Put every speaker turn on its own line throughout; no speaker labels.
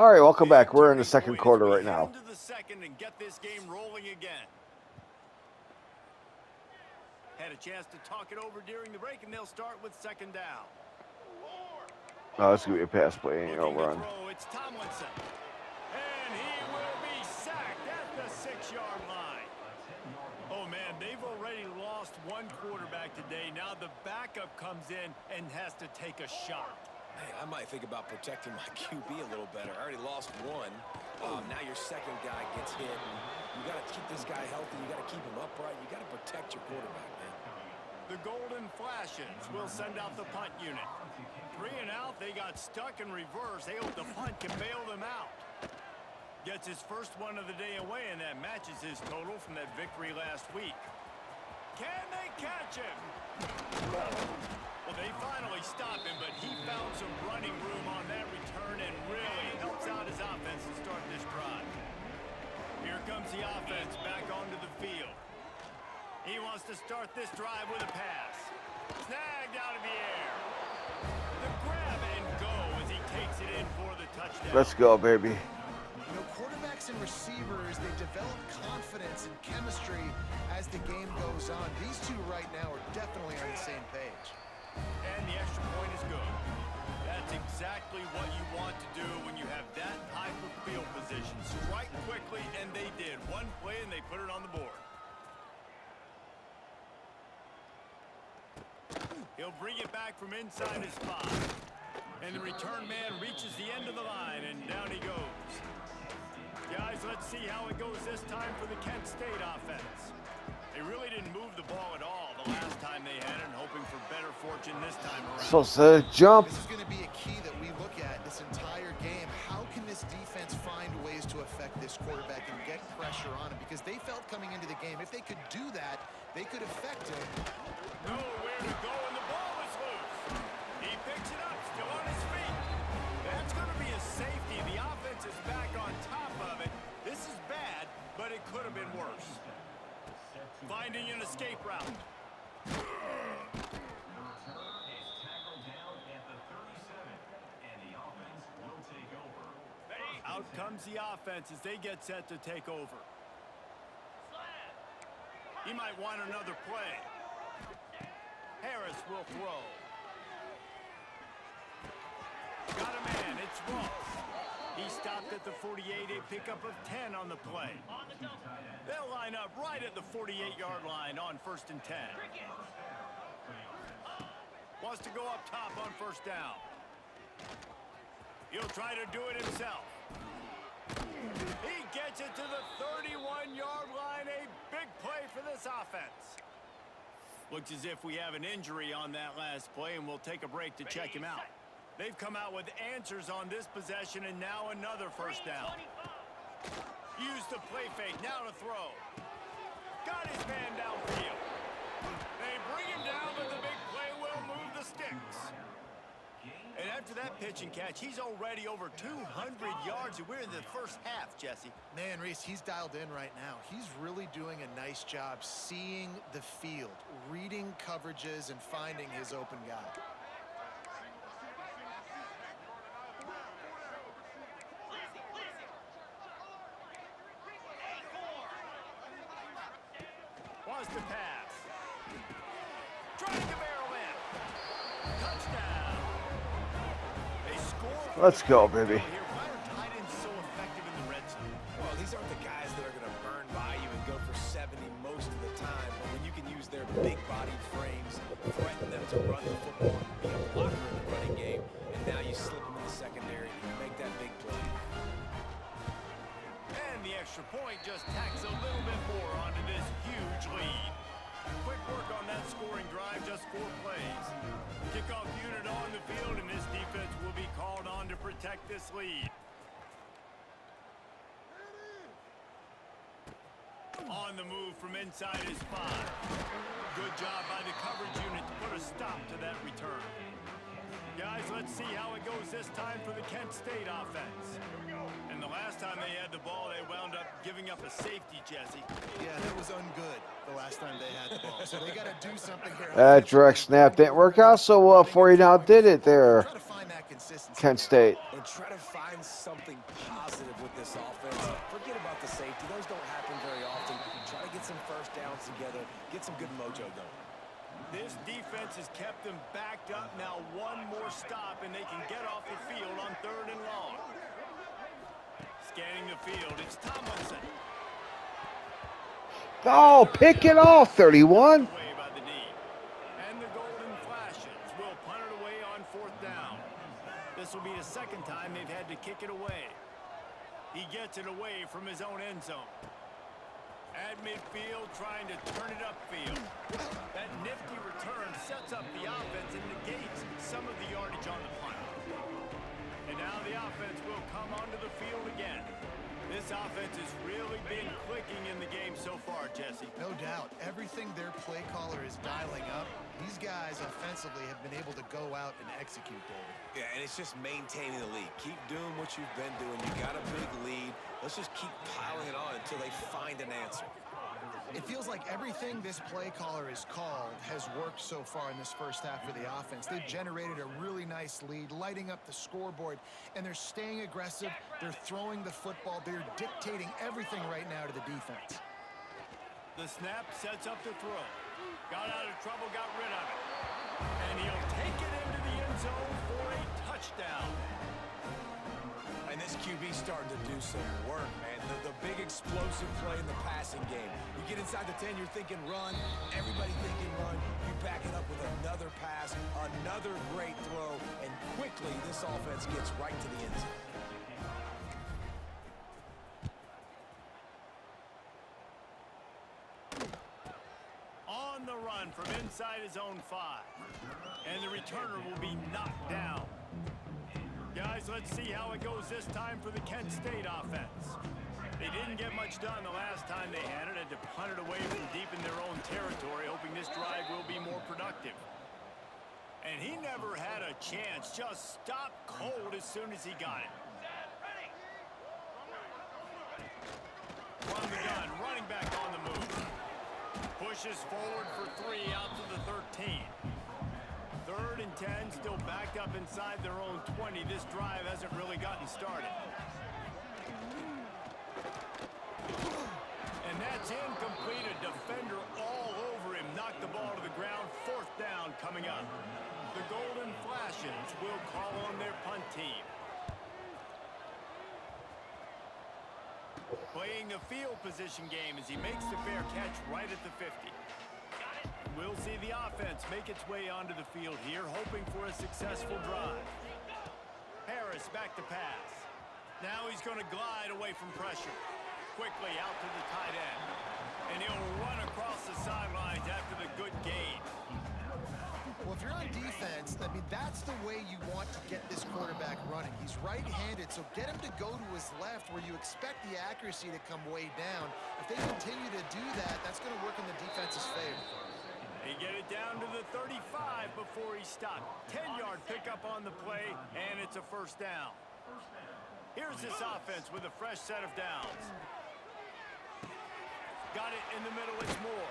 All right, welcome back. We're in the second quarter right now.
Into the second and get this game rolling again. Had a chance to talk it over during the break, and they'll start with second down.
Oh, this is going to be a pass play. Ain't no
Looking to
run.
throw, it's Tomlinson. And he will be sacked at the 6-yard line. Oh, man, they've already lost one quarterback today. Now the backup comes in and has to take a shot.
Hey, I might think about protecting my QB a little better. I already lost one. Now your second guy gets hit. You got to keep this guy healthy. You got to keep him upright. You got to protect your quarterback, man.
The Golden Flashes will send out the punt unit. 3 and out, they got stuck in reverse. They hope the punt can bail them out. Gets his first one of the day away, and that matches his total from that victory last week. Can they catch him? Well, they finally stopped him, but he found some running room on that return and really helps out his offense to start this drive. Here comes the offense back onto the field. He wants to start this drive with a pass. Snagged out of the air. The grab and go as he takes it in for the touchdown.
Let's go, baby.
You know, quarterbacks and receivers, they develop confidence and chemistry as the game goes on. These two right now are definitely on the same page.
And the extra point is good. That's exactly what you want to do when you have that type of field position. Strike quickly, and they did. One play, and they put it on the board. He'll bring it back from inside his 5. And the return man reaches the end of the line, and down he goes. Guys, let's see how it goes this time for the Kent State offense. They really didn't move the ball at all the last time they had it, and hoping for better fortune this time around.
So, jump.
This is going to be a key that we look at this entire game. How can this defense find ways to affect this quarterback and get pressure on him? Because they felt coming into the game, if they could do that, they could affect him.
Nowhere to go, and the ball is loose. He picks it up, still on his feet. That's going to be a safety. The offense is back on top of it. This is bad, but it could have been worse. Finding an escape route. Out comes the offense as they get set to take over. He might want another play. Harris will throw. Got a man, it's Ross. He stopped at the 48, a pickup of 10 on the play. They'll line up right at the 48-yard line on 1st and 10. Wants to go up top on 1st down. He'll try to do it himself. He gets it to the 31-yard line. A big play for this offense. Looks as if we have an injury on that last play, and we'll take a break to check him out. They've come out with answers on this possession, and now another 1st down. Use the play fake, now to throw. Got his man downfield. They bring him down, but the big play will move the sticks. And after that pitch and catch, he's already over 200 yards, and we're in the first half, Jesse.
Man, Reese, he's dialed in right now. He's really doing a nice job seeing the field, reading coverages, and finding his open guy.
Wants to pass. Trying to barrel in. Touchdown. They score.
Let's go, baby.
Why are tight ends so effective in the red zone?
Well, these aren't the guys that are going to burn by you and go for 70 most of the time. But when you can use their big body frames, threaten them to run the football and be a blocker in the running game, and now you slip them in the secondary and you make that big play.
And the extra point just tacks a little bit more onto this huge lead. Quick work on that scoring drive, just 4 plays. Kickoff unit on the field, and this defense will be called on to protect this lead. On the move from inside his 5. Good job by the coverage unit to put a stop to that return. Guys, let's see how it goes this time for the Kent State offense. And the last time they had the ball, they wound up giving up a safety, Jesse.
Yeah, that was ungood the last time they had the ball. So they got to do something here.
That direct snap didn't work out so well for you now, did it there,
Try to find that consistency.
Kent State?
And try to find something positive with this offense. Forget about the safety. Those don't happen very often. Try to get some first downs together. Get some good mojo going.
This defense has kept them backed up. Now one more stop, and they can get off the field on 3rd and long. Scanning the field, it's Tomlinson.
Oh, pick it off, 31.
Away by the D. And the Golden Flashes will punt it away on 4th down. This will be the second time they've had to kick it away. He gets it away from his own end zone. At midfield, trying to turn it upfield. That nifty return sets up the offense and negates some of the yardage on the punt. And now the offense will come onto the field again. This offense has really been clicking in the game so far, Jesse.
No doubt. Everything their play caller is dialing up, these guys offensively have been able to go out and execute, David.
Yeah, and it's just maintaining the lead. Keep doing what you've been doing. You got a big lead. Let's just keep piling it on until they find an answer.
It feels like everything this play caller has called has worked so far in this first half for the offense. They've generated a really nice lead, lighting up the scoreboard, and they're staying aggressive. They're throwing the football. They're dictating everything right now to the defense.
The snap sets up the throw. Got out of trouble, got rid of it. And he'll take it into the end zone for a touchdown.
And this QB starting to do some work, man. The big explosive play in the passing game. You get inside the 10, you're thinking run. Everybody thinking run. You back it up with another pass, another great throw, and quickly this offense gets right to the end zone.
On the run from inside his own 5. And the returner will be knocked down. Guys, let's see how it goes this time for the Kent State offense. They didn't get much done the last time they had it. Had to punt it away from deep in their own territory, hoping this drive will be more productive. And he never had a chance. Just stopped cold as soon as he got it. From the gun, running back on the move. Pushes forward for 3 out to the 13. 3rd and 10, still backed up inside their own 20. This drive hasn't really gotten started. And that's incomplete. A defender all over him. Knocked the ball to the ground. 4th down coming up. The Golden Flashes will call on their punt team. Playing the field position game as he makes the fair catch right at the 50. We'll see the offense make its way onto the field here, hoping for a successful drive. Harris back to pass. Now he's going to glide away from pressure. Quickly out to the tight end. And he'll run across the sidelines after the good gain.
Well, if you're on defense, I mean, that's the way you want to get this quarterback running. He's right-handed, so get him to go to his left where you expect the accuracy to come way down. If they continue to do that, that's going to work in the defense's favor.
They get it down to the 35 before he stopped. 10-yard pickup on the play, and it's a 1st down. Here's this offense with a fresh set of downs. Got it in the middle, it's Moore.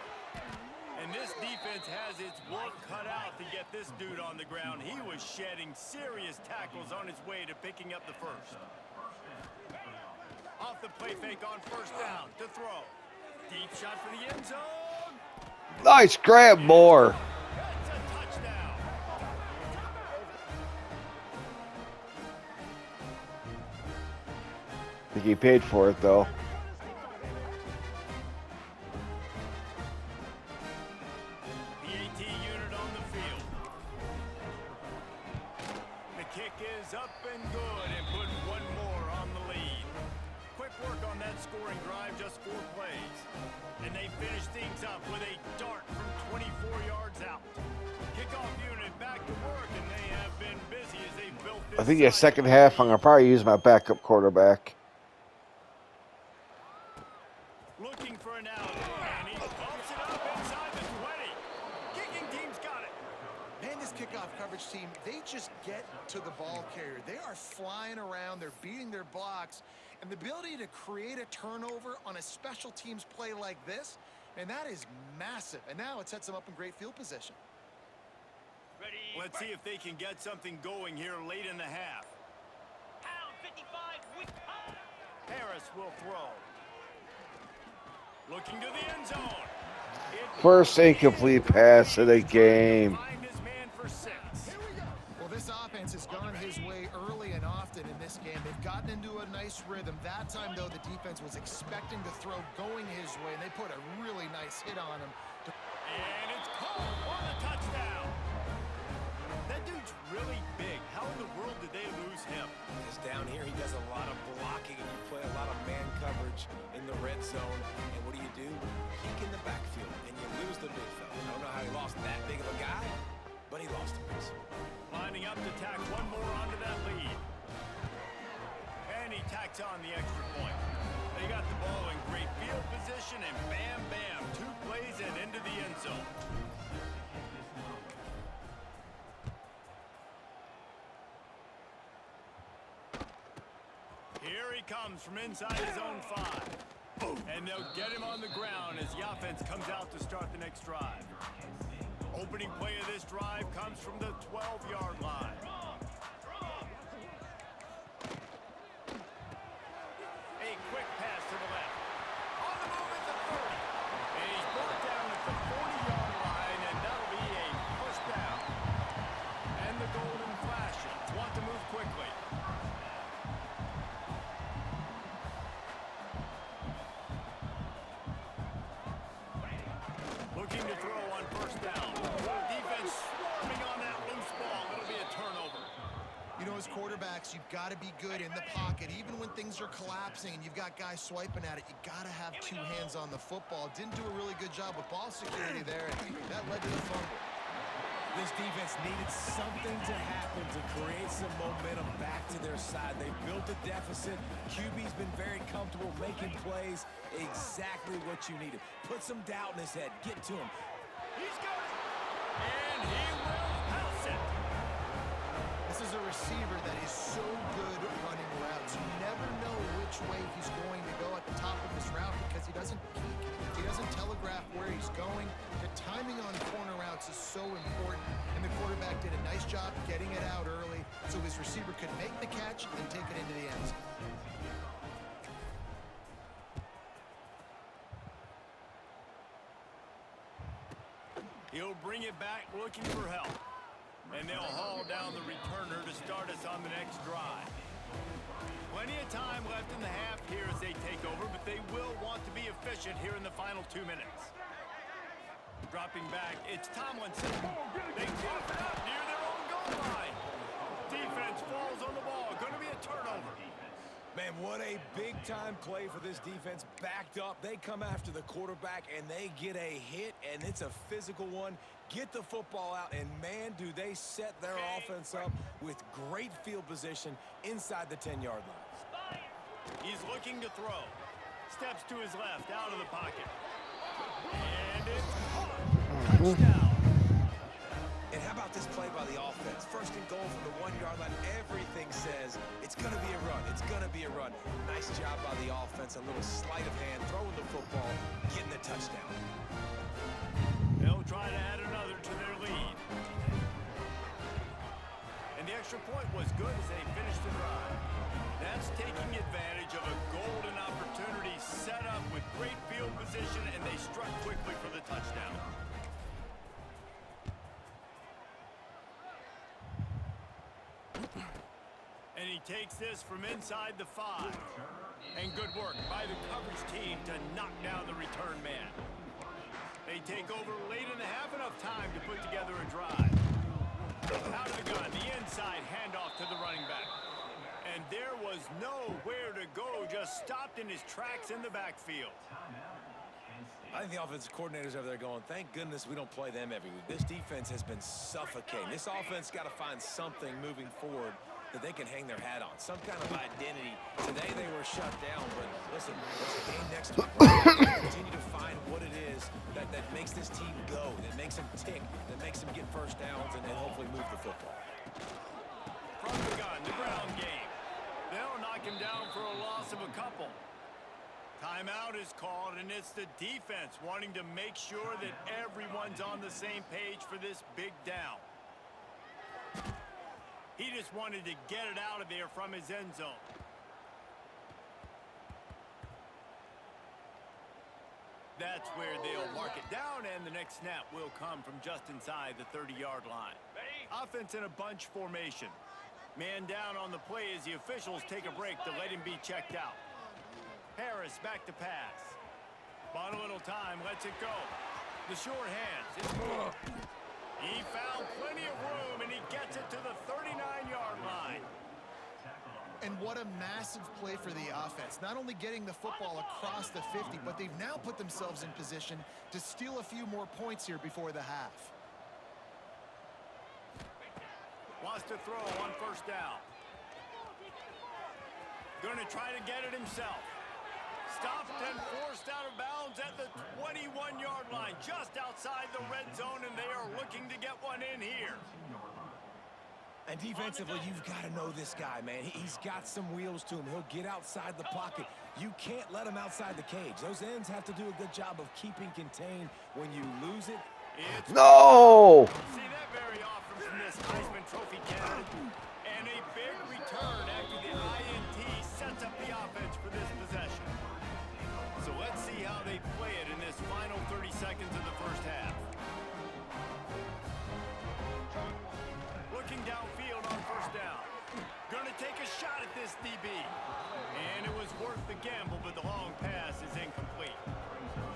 And this defense has its work cut out to get this dude on the ground. He was shedding serious tackles on his way to picking up the 1st. Off the play fake on 1st down to throw. Deep shot for the end zone.
Nice grab, Moore.
That's a touchdown.
I think he paid for it, though.
PAT unit on the field. The kick is up and good and put one more on the lead. Quick work on that scoring drive, just 4 plays. And they finish things up with a dart from 24 yards out. Kickoff unit back to work, and they have been busy as they built this.
I think the second half, I'm going to probably use my backup quarterback.
Looking for an out, and he bumps it up inside the 20. Kicking team's got it.
Man, this kickoff coverage coverage team, they just get to the ball carrier. They are flying around. They're beating their blocks. And the ability to create a turnover on a special teams play like this, and that is massive. And now it sets them up in great field position.
Let's see if they can get something going here late in the half. Harris will throw. Looking to the end zone.
First incomplete pass of the game.
Find his man for 6.
Well, this offense has gone his way early and often in this game. They've gotten into a nice rhythm. That time, though, the defense was expecting to throw going his way, and they put a really nice hit on him.
And it's caught on the touchdown. That dude's really big. How in the world did they lose him?
Because down here he does a lot of blocking and you play a lot of man coverage in the red zone. And what do? Peek in the backfield and you lose the big fella. I don't know how he lost that big of a guy, but he lost him.
Lining up to tack one more onto that lead. And he tacks on the extra point. They got the ball in great field position and bam, bam, 2 plays and into the end zone. Here he comes from inside his own 5. And they'll get him on the ground as the offense comes out to start the next drive. Opening play of this drive comes from the 12-yard line. A quick pass to the left. On the move at the 30. And he's brought down at the 40-yard line, and that'll be a first down. And the golden flashes want to move quickly. Looking to throw on first down. Defense swarming on that loose ball. It'll be a turnover.
You know, as quarterbacks, you've got to be good in the pocket. Even when things are collapsing and you've got guys swiping at it, you got to have 2 hands on the football. Didn't do a really good job with ball security there, and that led to the fumble.
This defense needed something to happen to create some momentum back to their side. They built a deficit. QB's been very comfortable making plays. Exactly what you needed. Put some doubt in his head. Get to him.
He's got it. And he will house it.
This is a receiver that is so good at running routes. You never know which way he's going to go at the top of his route because he doesn't peek. He doesn't telegraph where he's going. The timing on corner routes is so important, and the quarterback did a nice job getting it out early so his receiver could make the catch and take it into the end zone.
He'll bring it back looking for help. And they'll haul down the returner to start us on the next drive. Plenty of time left in the half here as they take over, but they will want to be efficient here in the final 2 minutes. Dropping back, it's Tomlinson. They drop it up near their own goal line. Defense falls on the ball. Going to be a turnover.
Man, what a big-time play for this defense. Backed up, they come after the quarterback, and they get a hit, and it's a physical one. Get the football out, and man, do they set their offense up with great field position inside the 10-yard line.
He's looking to throw. Steps to his left, out of the pocket. And it's caught. Touchdown.
And how about this play by the offense? First and goal from the 1-yard line. Everything says it's going to be a run. It's going to be a run. Nice job by the offense. A little sleight of hand, throwing the football, getting the touchdown.
They'll try to add another to their lead. And the extra point was good as they finished the drive. That's taking advantage of a golden opportunity set up with great field position, and they struck quickly for the touchdown. And he takes this from inside the 5. And good work by the coverage team to knock down the return man. They take over late in the half, enough time to put together a drive. Out of the gun, the inside handoff to the running back. And there was nowhere to go, just stopped in his tracks in the backfield.
I think the offensive coordinators over there going, thank goodness we don't play them every week. This defense has been suffocating. This offense got to find something moving forward that they can hang their hat on, some kind of identity. Today they were shut down, but listen, there's a game next week, right? Continue to find what it is that makes this team go, that makes them tick, that makes them get first downs, and hopefully move the football.
From the gun, the ground game. They'll knock him down for a loss of a couple. Timeout is called, and it's the defense wanting to make sure that everyone's on the same page for this big down. He just wanted to get it out of there from his end zone. That's where they'll mark it down, and the next snap will come from just inside the 30-yard line. Offense in a bunch formation. Man down on the play as the officials take a break to let him be checked out. Harris back to pass. Bought a little time, lets it go. The short hands, it's moved. He found plenty of room, and he gets it to the 39-yard line.
And what a massive play for the offense. Not only getting the football across the 50, but they've now put themselves in position to steal a few more points here before the half.
Wants to throw on first down. Going to try to get it himself. Stopped and forced out of bounds at the 21-yard line, just outside the red zone, and they are looking to get one in here.
And defensively, you've got to know this guy, man. He's got some wheels to him. He'll get outside the pocket. You can't let him outside the cage. Those ends have to do a good job of keeping contained. When you lose it,
No!
See that very often from this Heisman Trophy candidate. And a big return after the INT sets up the offense for this possession. So let's see how they play it in this final 30 seconds of the first half. Looking downfield on first down. Gonna take a shot at this DB. And it was worth the gamble, but the long pass is incomplete.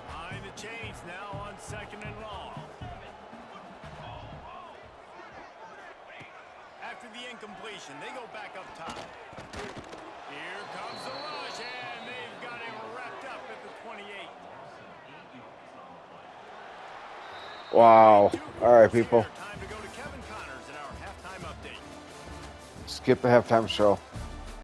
Behind the chains now on second and long. After the incompletion, they go back up top. Here comes the rush, and they've got him wrapped up at the 28.
Wow. All right, people.
Time to go to Kevin Connors in our halftime update.
Skip the halftime show.